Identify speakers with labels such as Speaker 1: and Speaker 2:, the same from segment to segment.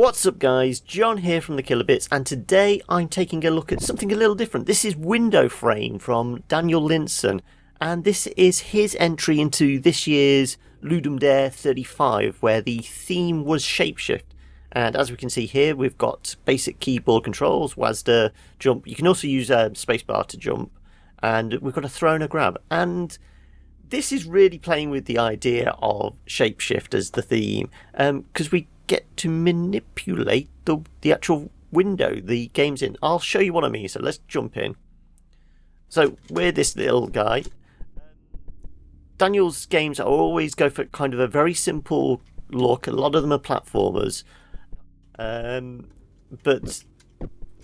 Speaker 1: What's up guys, John here from the Killer Bits, and today I'm taking a look at something a little different. This is Windowframe from Daniel Linssen, and this is his entry into this year's Ludum Dare 35, where the theme was Shapeshift. And as we can see here, we've got basic keyboard controls, WASD, jump. You can also use spacebar to jump, and we've got a throw and a grab. And this is really playing with the idea of Shapeshift as the theme, because we get to manipulate the actual window the game's in. I'll show you what I mean, so let's jump in. So we're this little guy. Daniel's games always go for kind of a very simple look. A lot of them are platformers, but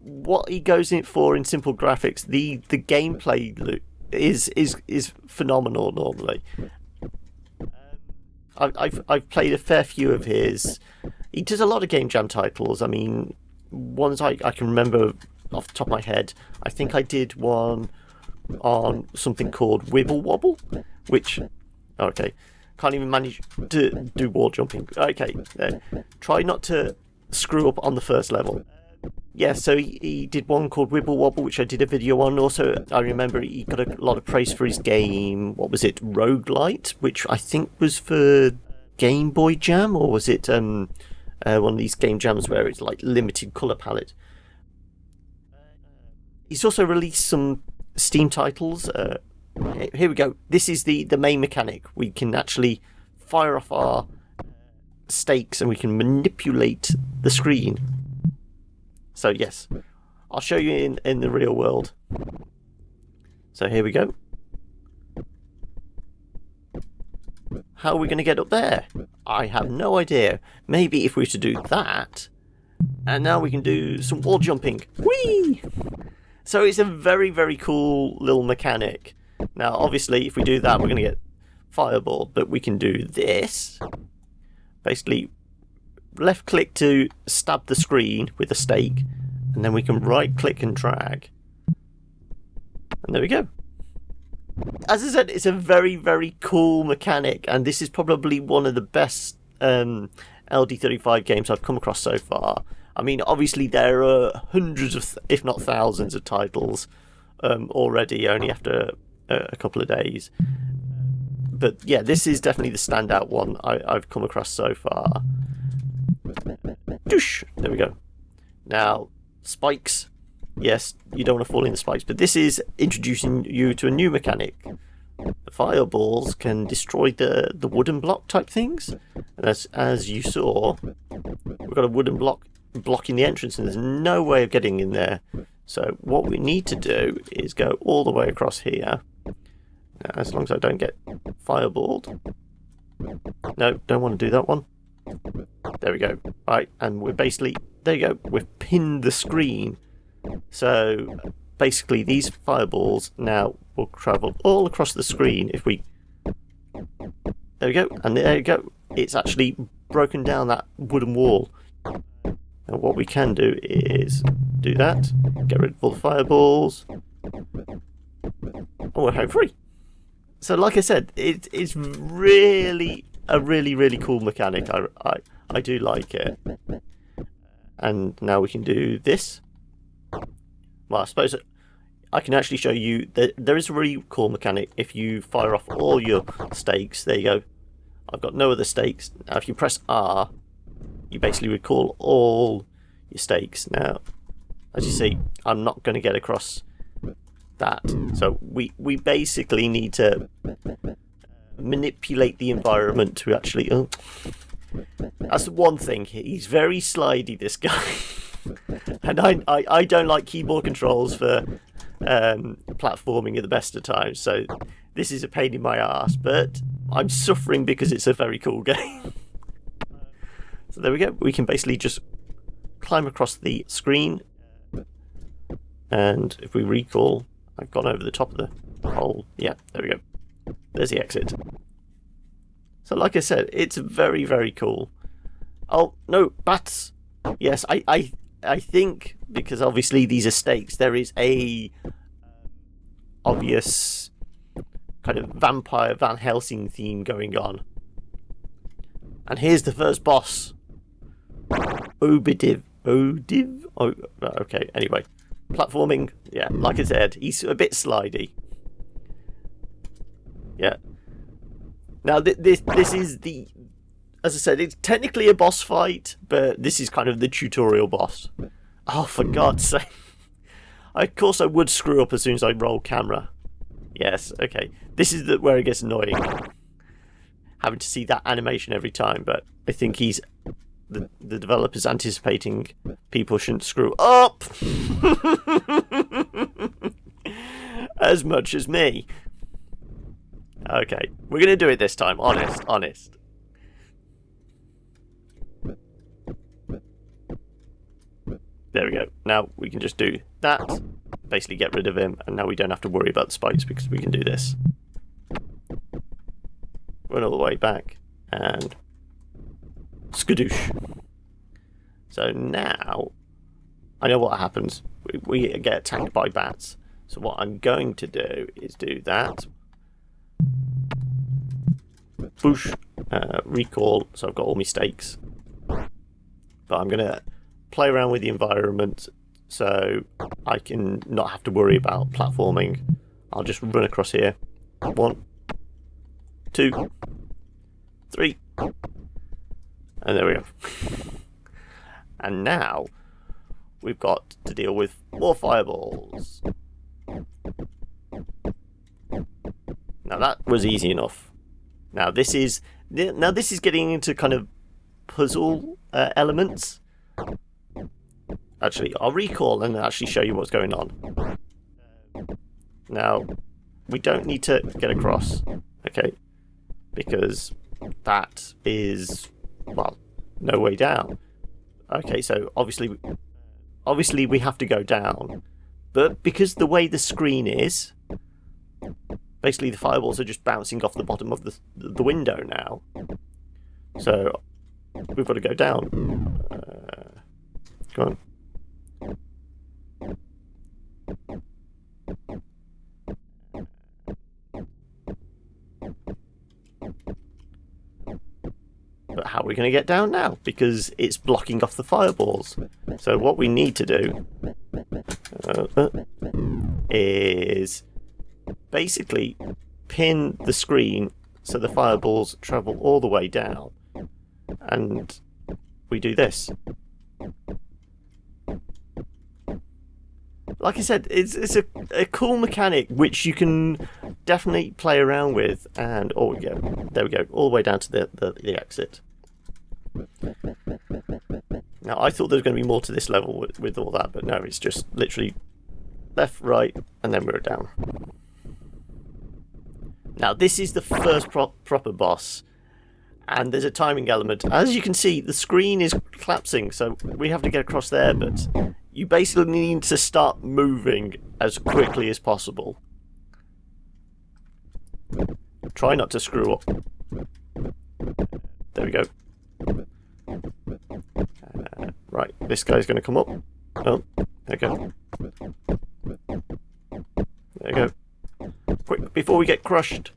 Speaker 1: what he goes in for in simple graphics, the gameplay is phenomenal normally. I've played a fair few of his. He does a lot of game jam titles. I mean, ones I can remember off the top of my head. I think I did one on something called Wibble Wobble, which, okay, can't even manage to do wall jumping. Okay, try not to screw up on the first level. Yeah, so he did one called Wibble Wobble, which I did a video on. Also, I remember he got a lot of praise for his game, what was it, Roguelite, which I think was for Game Boy Jam, or was it one of these game jams where it's like limited colour palette. He's also released some Steam titles. Here we go. This is the main mechanic. We can actually fire off our stakes and we can manipulate the screen. So yes, I'll show you in the real world. So here we go. How are we going to get up there? I have no idea. Maybe if we were to do that, and now we can do some wall jumping. Whee! So it's a very, very cool little mechanic. Now, obviously, if we do that, we're going to get fireballed, but we can do this. Basically, left click to stab the screen with a stake, and then we can right click and drag, and there we go. As I said, it's a very, very cool mechanic, and this is probably one of the best LD35 games I've come across so far. I mean, obviously there are hundreds of, if not thousands of titles already, only after a couple of days. But yeah, this is definitely the standout one I've come across so far. Doosh! There we go. Now, spikes. Yes, you don't want to fall in the spikes, but this is introducing you to a new mechanic. The fireballs can destroy the wooden block type things. And as you saw, we've got a wooden block blocking the entrance, and there's no way of getting in there. So what we need to do is go all the way across here. Now, as long as I don't get fireballed. No, don't want to do that one. There we go. Right, and we're basically, there you go, we've pinned the screen. So basically these fireballs now will travel all across the screen if we, there we go, and there you go. It's actually broken down that wooden wall. Now what we can do is do that, get rid of all the fireballs, and we're home free. So like I said, it's really a really cool mechanic. I do like it. And now we can do this. Well, I suppose I can actually show you that there is a really cool mechanic. If you fire off all your stakes, there you go. I've got no other stakes. Now if you press R, you basically recall all your stakes. Now, as you see, I'm not going to get across that. So we basically need to manipulate the environment to actually... Oh, that's one thing. He's very slidey, this guy. And I don't like keyboard controls for platforming at the best of times, so this is a pain in my arse, but I'm suffering because it's a very cool game. So there we go. We can basically just climb across the screen, and if we recall, I've gone over the top of the hole. Yeah, there we go. There's the exit. So like I said, it's very, very cool. Oh, no, bats! Yes, I think, because obviously these are stakes, there is a obvious kind of vampire Van Helsing theme going on. And here's the first boss. Odiv? Oh, okay, anyway. Platforming, yeah, like I said, he's a bit slidey. Yeah. Now, this is the... As I said, it's technically a boss fight, but this is kind of the tutorial boss. Oh, for God's sake. Of course I would screw up as soon as I roll camera. Yes, okay. This is where it gets annoying. Having to see that animation every time, but I think he's... The developer's anticipating people shouldn't screw up as much as me. Okay, we're going to do it this time, honest. There we go. Now we can just do that, basically get rid of him, and now we don't have to worry about the spikes because we can do this. Run all the way back, and skadoosh. So now, I know what happens. We get attacked by bats. So what I'm going to do is do that. Boosh. Recall, so I've got all my stakes. But I'm going to play around with the environment so I can not have to worry about platforming. I'll just run across here. 1, 2, 3. And there we go. And now we've got to deal with more fireballs. Now that was easy enough. Now this is getting into kind of puzzle elements. Actually, I'll recall and actually show you what's going on. Now we don't need to get across, okay? Because that is, well, no way down. Okay, so obviously we have to go down, but because the way the screen is, basically the fireballs are just bouncing off the bottom of the window now. So we've got to go down. Go on. But how are we going to get down now? Because it's blocking off the fireballs. So what we need to do is basically pin the screen so the fireballs travel all the way down. And we do this. Like I said, it's a cool mechanic which you can definitely play around with. And oh, we go. There we go, all the way down to the exit. Now I thought there was going to be more to this level with all that, but no, it's just literally left, right, and then we're down. Now this is the first proper boss, and there's a timing element. As you can see, the screen is collapsing, so we have to get across there, but you basically need to start moving as quickly as possible. Try not to screw up. There we go. Right, this guy's going to come up. Oh, there we go. There we go. Quick, before we get crushed.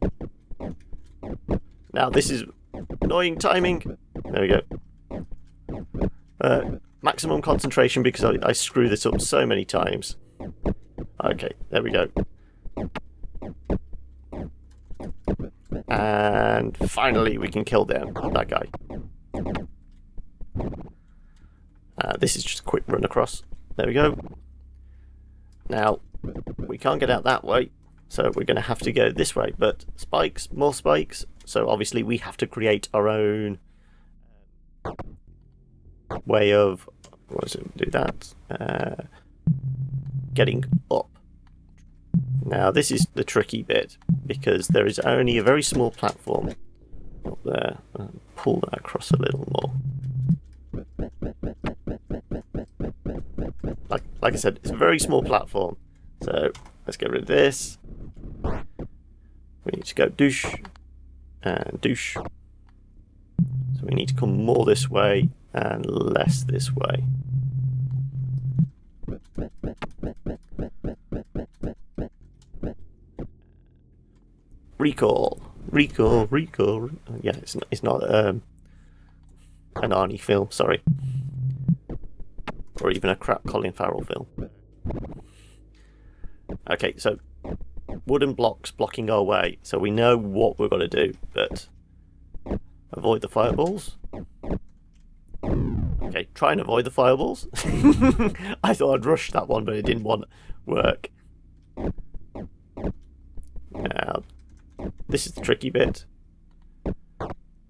Speaker 1: Now this is annoying timing. There we go. Maximum concentration because I screw this up so many times. Okay, there we go. And finally we can kill that guy. This is just a quick run across. There we go. Now, we can't get out that way, so we're going to have to go this way. But spikes, more spikes. So obviously we have to create our own way of... do that. Getting up. Now this is the tricky bit, because there is only a very small platform up there. Pull that across a little more. Like I said, it's a very small platform. So let's get rid of this. We need to go douche and douche. So we need to come more this way and less this way. Recall. Yeah, it's not an Arnie film. Sorry. or even a crap Colin Farrell film. Okay, so wooden blocks blocking our way, so we know what we're going to do, but avoid the fireballs. Okay, try and avoid the fireballs. I thought I'd rush that one, but it didn't want to work. Now, this is the tricky bit.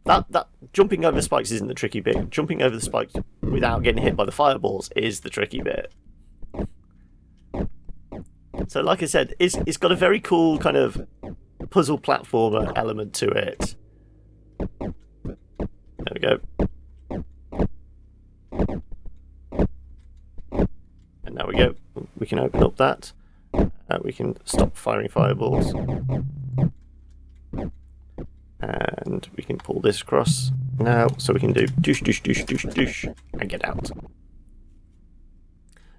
Speaker 1: That jumping over spikes isn't the tricky bit. Jumping over the spikes without getting hit by the fireballs is the tricky bit. So, like I said, it's got a very cool kind of puzzle platformer element to it. There we go. And now we go. We can open up that. We can stop firing fireballs. And we can pull this across now, so we can do douche, douche, douche, douche, douche, and get out.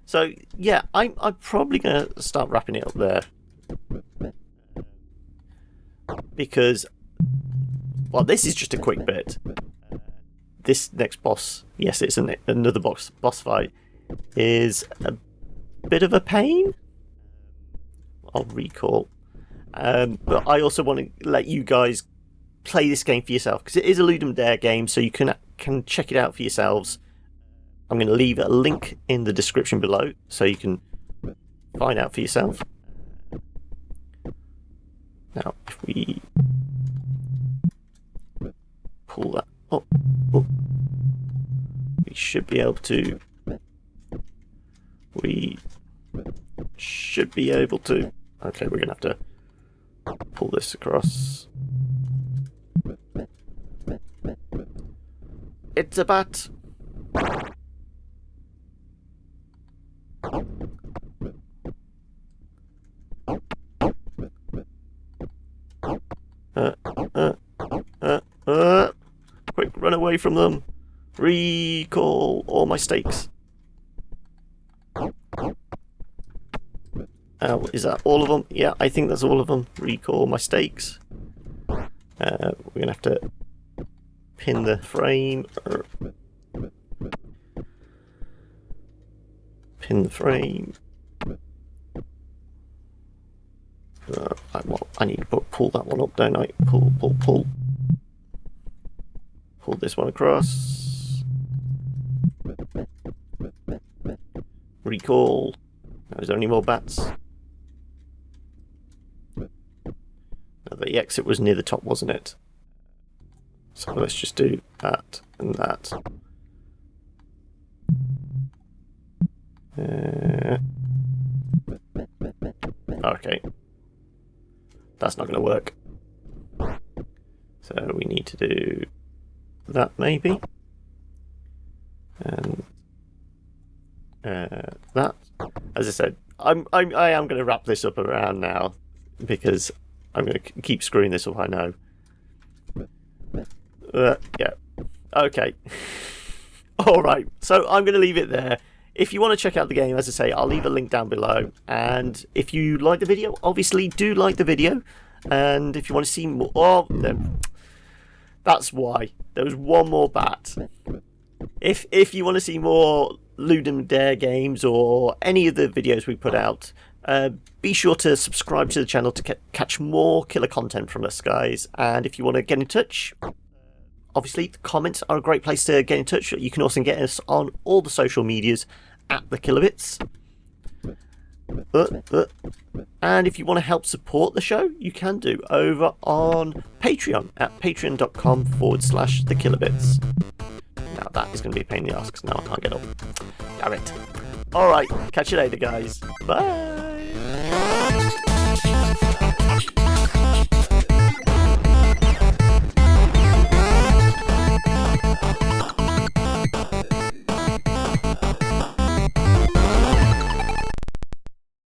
Speaker 1: So, yeah, I'm probably going to start wrapping it up there. Because, well, this is just a quick bit. This next boss, yes, it's another boss fight, is a bit of a pain. I'll recall. But I also want to let you guys play this game for yourself, because it is a Ludum Dare game, so you can check it out for yourselves. I'm going to leave a link in the description below, so you can find out for yourself. Now, if we pull that up, we should be able to. Okay, we're going to have to pull this across. It's a bat. Quick, run away from them. Recall all my stakes. Is that all of them? Yeah, I think that's all of them. Recall my stakes. We're going to have to pin the frame. Pin the frame. I need to pull that one up, don't I? Pull. Pull this one across. Recall. Now, is there any more bats? Now, the exit was near the top, wasn't it? So let's just do that and that. Okay. That's not going to work. So we need to do that maybe. And that. As I said, I am going to wrap this up around now, because I'm going to keep screwing this up, I know. Yeah. Okay. Alright, so I'm going to leave it there. If you want to check out the game, as I say, I'll leave a link down below. And if you like the video, obviously do like the video. And if you want to see more, then that's why. There was one more bat. If you want to see more Ludum Dare games or any of the videos we put out, be sure to subscribe to the channel to catch more killer content from us, guys. And if you want to get in touch, obviously the comments are a great place to get in touch. You can also get us on all the social medias at the Kilobits. And if you want to help support the show, you can do over on Patreon at patreon.com/the Kilobits. Now that is going to be a pain in the ass, because now I can't get up. Damn it. Alright, catch you later, guys. Bye.